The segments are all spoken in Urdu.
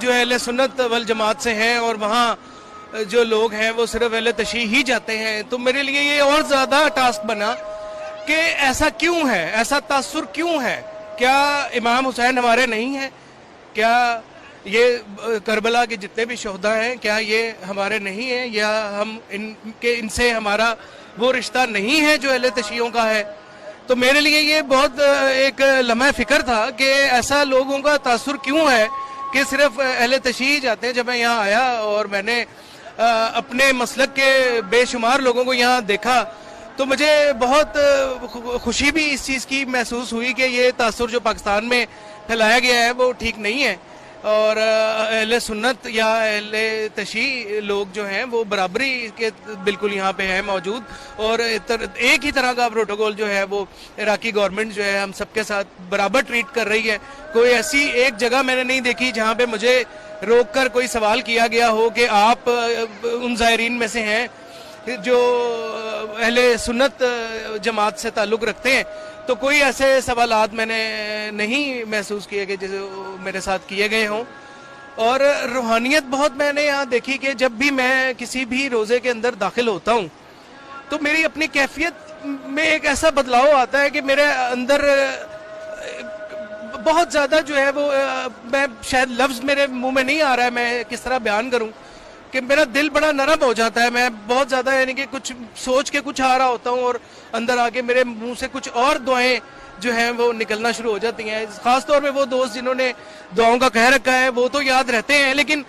جو اہل سنت والجماعت سے ہیں اور وہاں جو لوگ ہیں وہ صرف اہل تشیع ہی جاتے ہیں، تو میرے لیے یہ اور زیادہ ٹاسک بنا کہ ایسا کیوں ہے، ایسا تاثر کیوں ہے؟ کیا امام حسین ہمارے نہیں ہیں؟ کیا یہ کربلا کے جتنے بھی شہداء ہیں کیا یہ ہمارے نہیں ہیں، یا ہم ان سے ہمارا وہ رشتہ نہیں ہے جو اہل تشیعوں کا ہے؟ تو میرے لیے یہ بہت ایک لمحہ فکر تھا کہ ایسا لوگوں کا تاثر کیوں ہے کہ صرف اہل تشیع جاتے ہیں۔ جب میں یہاں آیا اور میں نے اپنے مسلک کے بے شمار لوگوں کو یہاں دیکھا تو مجھے بہت خوشی بھی اس چیز کی محسوس ہوئی کہ یہ تاثر جو پاکستان میں پھیلایا گیا ہے وہ ٹھیک نہیں ہے، اور اہل سنت یا اہل تشیع لوگ جو ہیں وہ برابری کے بالکل یہاں پہ ہیں موجود، اور ایک ہی طرح کا پروٹوکول جو ہے وہ عراقی گورنمنٹ جو ہے ہم سب کے ساتھ برابر ٹریٹ کر رہی ہے۔ کوئی ایسی ایک جگہ میں نے نہیں دیکھی جہاں پہ مجھے روک کر کوئی سوال کیا گیا ہو کہ آپ ان زائرین میں سے ہیں جو اہل سنت جماعت سے تعلق رکھتے ہیں، تو کوئی ایسے سوالات میں نے نہیں محسوس کیے کہ جیسے میرے ساتھ کیے گئے ہوں۔ اور روحانیت بہت میں نے یہاں دیکھی کہ جب بھی میں کسی بھی روزے کے اندر داخل ہوتا ہوں تو میری اپنی کیفیت میں ایک ایسا بدلاؤ آتا ہے کہ میرے اندر بہت زیادہ جو ہے وہ میں شاید لفظ میرے منہ میں نہیں آ رہا ہے میں کس طرح بیان کروں کہ میرا دل بڑا نرم ہو جاتا ہے۔ میں بہت زیادہ یعنی کہ کچھ سوچ کے کچھ آ رہا ہوتا ہوں اور اندر آ کے میرے منہ سے کچھ اور دعائیں جو ہیں وہ نکلنا شروع ہو جاتی ہیں۔ خاص طور پہ وہ دوست جنہوں نے دعاؤں کا کہہ رکھا ہے وہ تو یاد رہتے ہیں، لیکن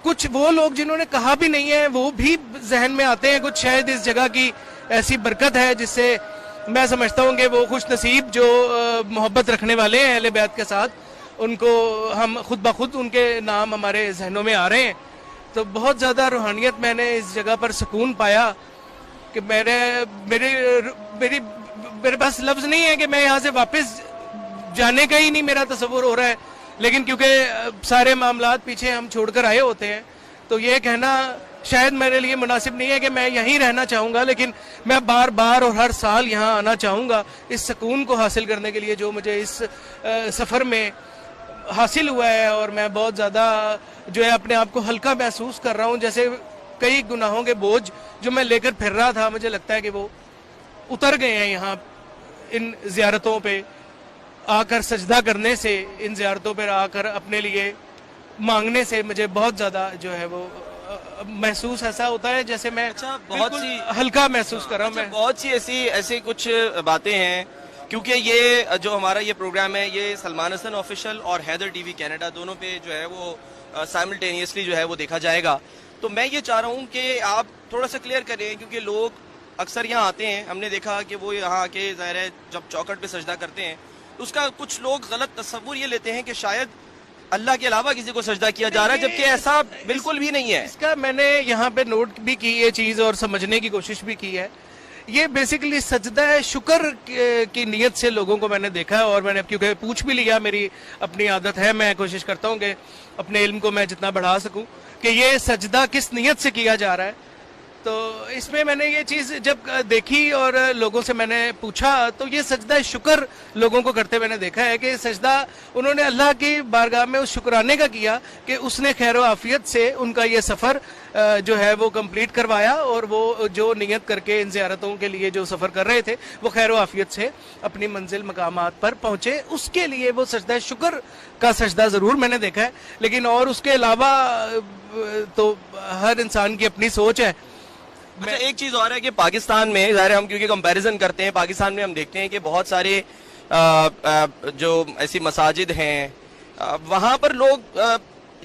کچھ وہ لوگ جنہوں نے کہا بھی نہیں ہے وہ بھی ذہن میں آتے ہیں۔ کچھ شاید اس جگہ کی ایسی برکت ہے جس سے میں سمجھتا ہوں کہ وہ خوش نصیب جو محبت رکھنے والے ہیں اہل بیت کے ساتھ، ان کو ہم خود بخود ان کے نام ہمارے ذہنوں میں آ رہے ہیں۔ تو بہت زیادہ روحانیت میں نے اس جگہ پر سکون پایا کہ میرے پاس لفظ نہیں ہے کہ میں یہاں سے واپس جانے کا ہی نہیں میرا تصور ہو رہا ہے، لیکن کیونکہ سارے معاملات پیچھے ہم چھوڑ کر آئے ہوتے ہیں تو یہ کہنا شاید میرے لیے مناسب نہیں ہے کہ میں یہیں رہنا چاہوں گا، لیکن میں بار بار اور ہر سال یہاں آنا چاہوں گا اس سکون کو حاصل کرنے کے لیے جو مجھے اس سفر میں حاصل ہوا ہے۔ اور میں بہت زیادہ جو ہے اپنے آپ کو ہلکا محسوس کر رہا ہوں، جیسے کئی گناہوں کے بوجھ جو میں لے کر پھر رہا تھا مجھے لگتا ہے کہ وہ اتر گئے ہیں یہاں ان زیارتوں پہ آ کر سجدہ کرنے سے، ان زیارتوں پر آ کر اپنے لیے مانگنے سے مجھے بہت زیادہ جو ہے وہ محسوس ایسا ہوتا ہے جیسے میں بہت سی ہلکا محسوس کر رہا ہوں۔ میں بہت سی ایسی کچھ باتیں ہیں، کیونکہ یہ جو ہمارا یہ پروگرام ہے یہ سلمان حسن آفیشیل اور حیدر ٹی وی کینیڈا دونوں پہ جو ہے وہ سائملٹینیسلی جو ہے وہ دیکھا جائے گا۔ تو میں یہ چاہ رہا ہوں کہ آپ تھوڑا سا کلیئر کریں، کیونکہ لوگ اکثر یہاں آتے ہیں، ہم نے دیکھا کہ وہ یہاں آ کے ظاہر ہے جب چوکٹ پہ سجدہ کرتے ہیں تو اس کا کچھ لوگ غلط تصور یہ لیتے ہیں کہ شاید اللہ کے علاوہ کسی کو سجدہ کیا جا رہا ہے، جبکہ ایسا بالکل بھی نہیں ہے۔ اس کا میں نے یہاں پہ نوٹ بھی کی یہ چیز اور سمجھنے کی کوشش بھی کی ہے۔ یہ بیسیکلی سجدہ شکر کی نیت سے لوگوں کو میں نے دیکھا ہے، اور میں نے کیونکہ پوچھ بھی لیا، میری اپنی عادت ہے، میں کوشش کرتا ہوں کہ اپنے علم کو میں جتنا بڑھا سکوں کہ یہ سجدہ کس نیت سے کیا جا رہا ہے۔ تو اس میں نے یہ چیز جب دیکھی اور لوگوں سے میں نے پوچھا تو یہ سجدہ شکر لوگوں کو کرتے میں نے دیکھا ہے کہ سجدہ انہوں نے اللہ کی بارگاہ میں اس شکرانے کا کیا کہ اس نے خیر و عافیت سے ان کا یہ سفر جو ہے وہ کمپلیٹ کروایا، اور وہ جو نیت کر کے ان زیارتوں کے لیے جو سفر کر رہے تھے وہ خیر و عافیت سے اپنی منزل مقامات پر پہنچے۔ اس کے لیے وہ سجدہ شکر کا سجدہ ضرور میں نے دیکھا ہے، لیکن اور اس کے علاوہ تو ہر انسان کی اپنی سوچ ہے۔ اچھا، ایک چیز اور ہے کہ پاکستان میں ظاہر ہم کیونکہ کمپیریزن کرتے ہیں، پاکستان میں ہم دیکھتے ہیں کہ بہت سارے جو ایسی مساجد ہیں وہاں پر لوگ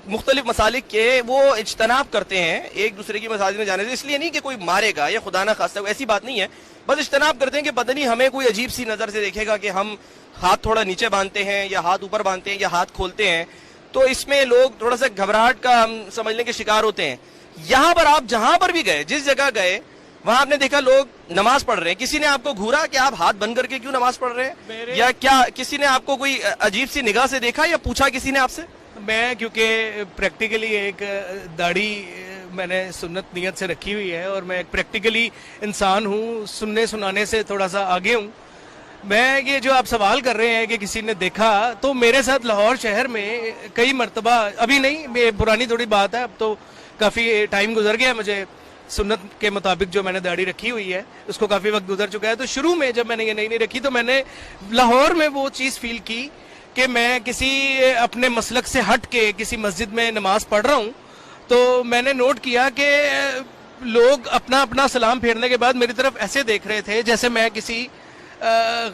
مختلف مسالک کے وہ اجتناب کرتے ہیں ایک دوسرے کی مساجد میں جانے سے، اس لیے نہیں کہ کوئی مارے گا یا خدا نہ خواستہ ایسی بات نہیں ہے، بس اجتناب کرتے ہیں کہ پتہ نہیں ہمیں کوئی عجیب سی نظر سے دیکھے گا کہ ہم ہاتھ تھوڑا نیچے باندھتے ہیں یا ہاتھ اوپر باندھتے ہیں یا ہاتھ کھولتے ہیں، تو اس میں لوگ تھوڑا سا گھبراہٹ کا ہم سمجھنے کے شکار ہوتے ہیں۔ یہاں پر آپ جہاں پر بھی گئے، جس جگہ گئے، وہاں آپ نے دیکھا لوگ نماز پڑھ رہے ہیں، کسی نے آپ کو گھورا کہ آپ ہاتھ بند کر کے کیوں نماز پڑھ رہے ہیں، یا کیا کسی نے آپ کو کوئی عجیب سی نگاہ سے دیکھا یا پوچھا کسی نے آپ سے؟ میں کیونکہ پریکٹیکلی ایک داڑھی میں نے سنت نیت سے رکھی ہوئی ہے اور میں ایک پریکٹیکلی انسان ہوں، سننے سنانے سے تھوڑا سا آگے ہوں، میں یہ جو آپ سوال کر رہے ہیں کہ کسی نے دیکھا، تو میرے ساتھ لاہور شہر میں کئی مرتبہ، ابھی نہیں، پرانی تھوڑی بات ہے، اب تو کافی ٹائم گزر گیا، مجھے سنت کے مطابق جو میں نے داڑھی رکھی ہوئی ہے اس کو کافی وقت گزر چکا ہے. تو شروع میں جب میں نے یہ نہیں رکھی تو میں نے لاہور میں وہ چیز فیل کی کہ میں کسی اپنے مسلک سے ہٹ کے کسی مسجد میں نماز پڑھ رہا ہوں، تو میں نے نوٹ کیا کہ لوگ اپنا اپنا سلام پھیرنے کے بعد میری طرف ایسے دیکھ رہے تھے جیسے میں کسی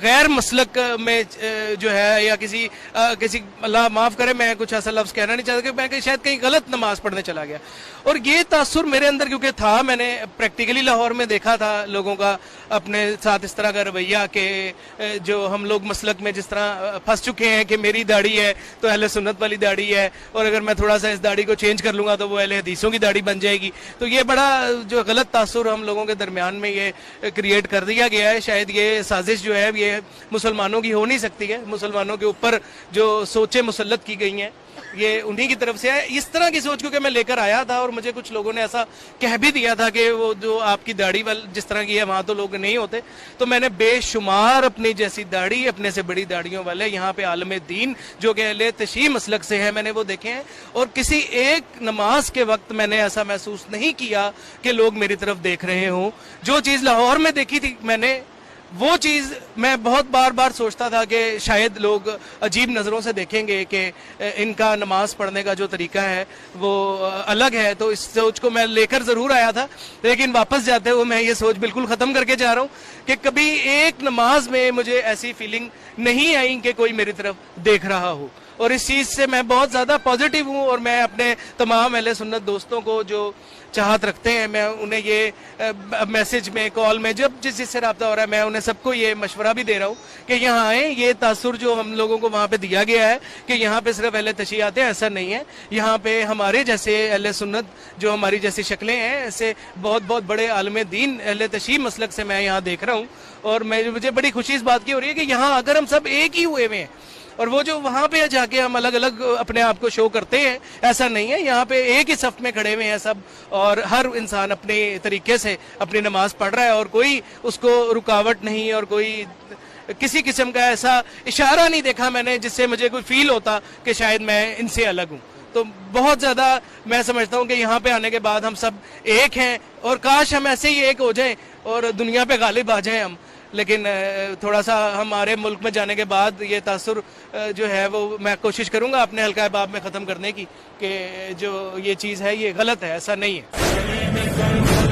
غیر مسلک میں جو ہے، یا کسی اللہ معاف کرے میں کچھ ایسا لفظ کہنا نہیں چاہتا کہ میں شاید کہیں غلط نماز پڑھنے چلا گیا. اور یہ تاثر میرے اندر کیونکہ تھا، میں نے پریکٹیکلی لاہور میں دیکھا تھا لوگوں کا اپنے ساتھ اس طرح کا رویہ کہ جو ہم لوگ مسلک میں جس طرح پھنس چکے ہیں کہ میری داڑھی ہے تو اہل سنت والی داڑھی ہے، اور اگر میں تھوڑا سا اس داڑھی کو چینج کر لوں گا تو وہ اہل حدیثوں کی داڑھی بن جائے گی. تو یہ بڑا جو غلط تاثر ہم لوگوں کے درمیان میں یہ کریٹ کر دیا گیا ہے. شاید یہ سازش جو ہے یہ مسلمانوں کی ہو نہیں سکتی ہے، مسلمانوں کے اوپر جو سوچیں مسلط کی گئی ہیں یہ انہی کی طرف سے ہے. اس طرح کی سوچ کیونکہ میں لے کر آیا تھا، اور مجھے کچھ لوگوں نے ایسا کہہ بھی دیا تھا کہ وہ جو آپ کی داڑھی جس طرح کی ہے وہاں تو لوگ نہیں ہوتے. تو میں نے بے شمار اپنی جیسی داڑھی، اپنے سے بڑی داڑھیوں والے یہاں پہ عالم دین جو کہ اہل تشیع مسلک سے ہیں، میں نے وہ دیکھے ہیں. اور کسی ایک نماز کے وقت میں نے ایسا محسوس نہیں کیا کہ لوگ میری طرف دیکھ رہے ہوں. جو چیز لاہور میں دیکھی تھی میں نے، وہ چیز میں بہت بار سوچتا تھا کہ شاید لوگ عجیب نظروں سے دیکھیں گے کہ ان کا نماز پڑھنے کا جو طریقہ ہے وہ الگ ہے. تو اس سوچ کو میں لے کر ضرور آیا تھا، لیکن واپس جاتے ہوئے میں یہ سوچ بالکل ختم کر کے جا رہا ہوں کہ کبھی ایک نماز میں مجھے ایسی فیلنگ نہیں آئی کہ کوئی میری طرف دیکھ رہا ہو. اور اس چیز سے میں بہت زیادہ پازیٹیو ہوں، اور میں اپنے تمام اہل سنت دوستوں کو جو چاہت رکھتے ہیں، میں انہیں یہ میسج میں، کال میں، جب جس سے رابطہ ہو رہا ہے، میں انہیں سب کو یہ مشورہ بھی دے رہا ہوں کہ یہاں آئیں. یہ تاثر جو ہم لوگوں کو وہاں پہ دیا گیا ہے کہ یہاں پہ صرف اہل تشیع آتے ہیں، ایسا نہیں ہے. یہاں پہ ہمارے جیسے اہل سنت جو ہماری جیسی شکلیں ہیں، ایسے بہت بہت بڑے عالم دین اہل تشیع مسلک سے میں یہاں دیکھ رہا ہوں. اور مجھے بڑی خوشی اس بات کی ہو رہی ہے کہ یہاں اگر ہم سب ایک ہی ہوئے ہیں، اور وہ جو وہاں پہ جا کے ہم الگ الگ اپنے آپ کو شو کرتے ہیں، ایسا نہیں ہے. یہاں پہ ایک ہی صف میں کھڑے ہوئے ہیں سب، اور ہر انسان اپنے طریقے سے اپنی نماز پڑھ رہا ہے، اور کوئی اس کو رکاوٹ نہیں، اور کوئی کسی قسم کا ایسا اشارہ نہیں دیکھا میں نے جس سے مجھے کوئی فیل ہوتا کہ شاید میں ان سے الگ ہوں. تو بہت زیادہ میں سمجھتا ہوں کہ یہاں پہ آنے کے بعد ہم سب ایک ہیں، اور کاش ہم ایسے ہی ایک ہو جائیں اور دنیا پہ غالب آ جائیں ہم. لیکن تھوڑا سا ہمارے ملک میں جانے کے بعد یہ تاثر جو ہے وہ میں کوشش کروں گا اپنے حلقہ احباب میں ختم کرنے کی کہ جو یہ چیز ہے یہ غلط ہے، ایسا نہیں ہے.